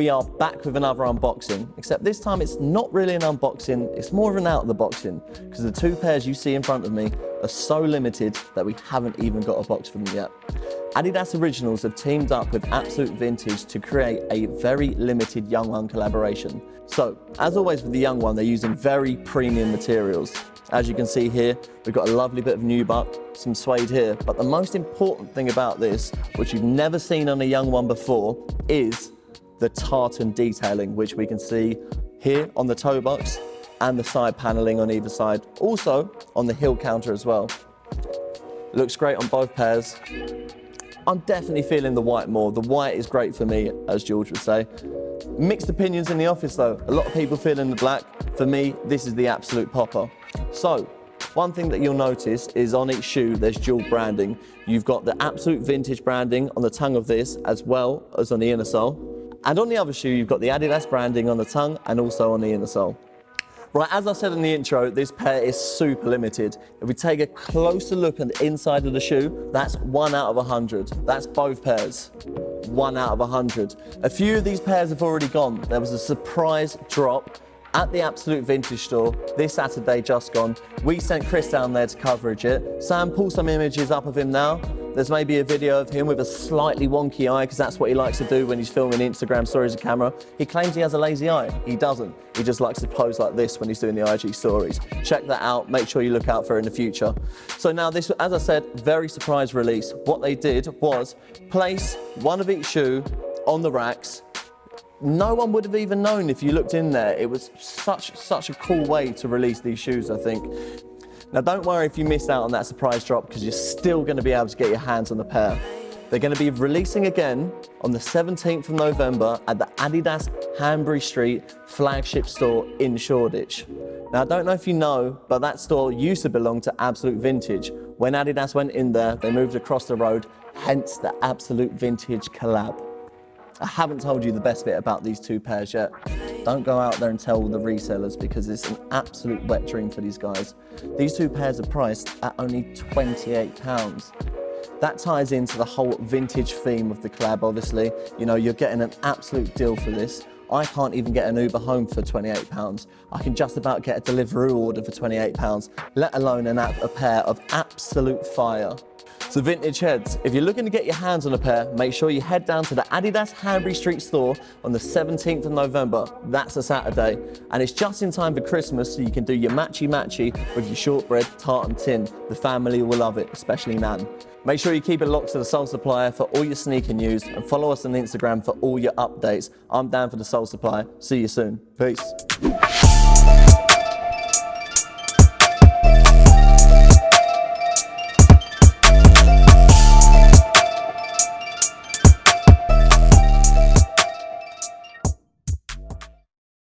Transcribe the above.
We are back with another unboxing, except this time it's not really an unboxing, it's more of an out of the boxing, because the two pairs you see in front of me are so limited that we haven't even got a box for them yet. Adidas Originals have teamed up with Absolute Vintage to create a very limited Yung-1 collaboration. So, as always with the Yung-1, they're using very premium materials. As you can see here, we've got a lovely bit of nubuck, some suede here, but the most important thing about this, which you've never seen on a Yung-1 before, is the tartan detailing, which we can see here on the toe box and the side paneling on either side. Also on the heel counter as well. Looks great on both pairs. I'm definitely feeling the white more. The white is great for me, as George would say. Mixed opinions in the office though. A lot of people feeling the black. For me, this is the absolute popper. So, one thing that you'll notice is on each shoe there's dual branding. You've got the Absolute Vintage branding on the tongue of this as well as on the inner sole. And on the other shoe, you've got the Adidas branding on the tongue and also on the inner sole. Right, as I said in the intro, this pair is super limited. If we take a closer look at the inside of the shoe, that's 1 out of 100. That's both pairs. 1 out of 100. A few of these pairs have already gone. There was a surprise drop at the Absolute Vintage store this Saturday just gone. We sent Chris down there to coverage it. Sam, pull some images up of him now. There's maybe a video of him with a slightly wonky eye, because that's what he likes to do when he's filming Instagram stories with camera. He claims he has a lazy eye. He doesn't. He just likes to pose like this when he's doing the IG stories. Check that out. Make sure you look out for it in the future. So now this, as I said, very surprise release. What they did was place one of each shoe on the racks. No one would have even known if you looked in there. It was such a cool way to release these shoes, I think. Now don't worry if you missed out on that surprise drop, because you're still going to be able to get your hands on the pair. They're going to be releasing again on the 17th of November at the Adidas Hanbury Street flagship store in Shoreditch. Now I don't know if you know, but that store used to belong to Absolute Vintage. When Adidas went in there, they moved across the road, hence the Absolute Vintage collab. I haven't told you the best bit about these two pairs yet. Don't go out there and tell all the resellers, because it's an absolute wet dream for these guys. These two pairs are priced at only £28. That ties into the whole vintage theme of the collab, obviously. You know, you're getting an absolute deal for this. I can't even get an Uber home for £28. I can just about get a Deliveroo order for £28, let alone a pair of absolute fire. So vintage heads, if you're looking to get your hands on a pair, make sure you head down to the Adidas Hanbury Street store on the 17th of November. That's a Saturday. And it's just in time for Christmas, so you can do your matchy-matchy with your shortbread tartan tin. The family will love it, especially Nan. Make sure you keep it locked to the Soul Supplier for all your sneaker news, and follow us on Instagram for all your updates. I'm Dan for the Soul Supplier. See you soon. Peace.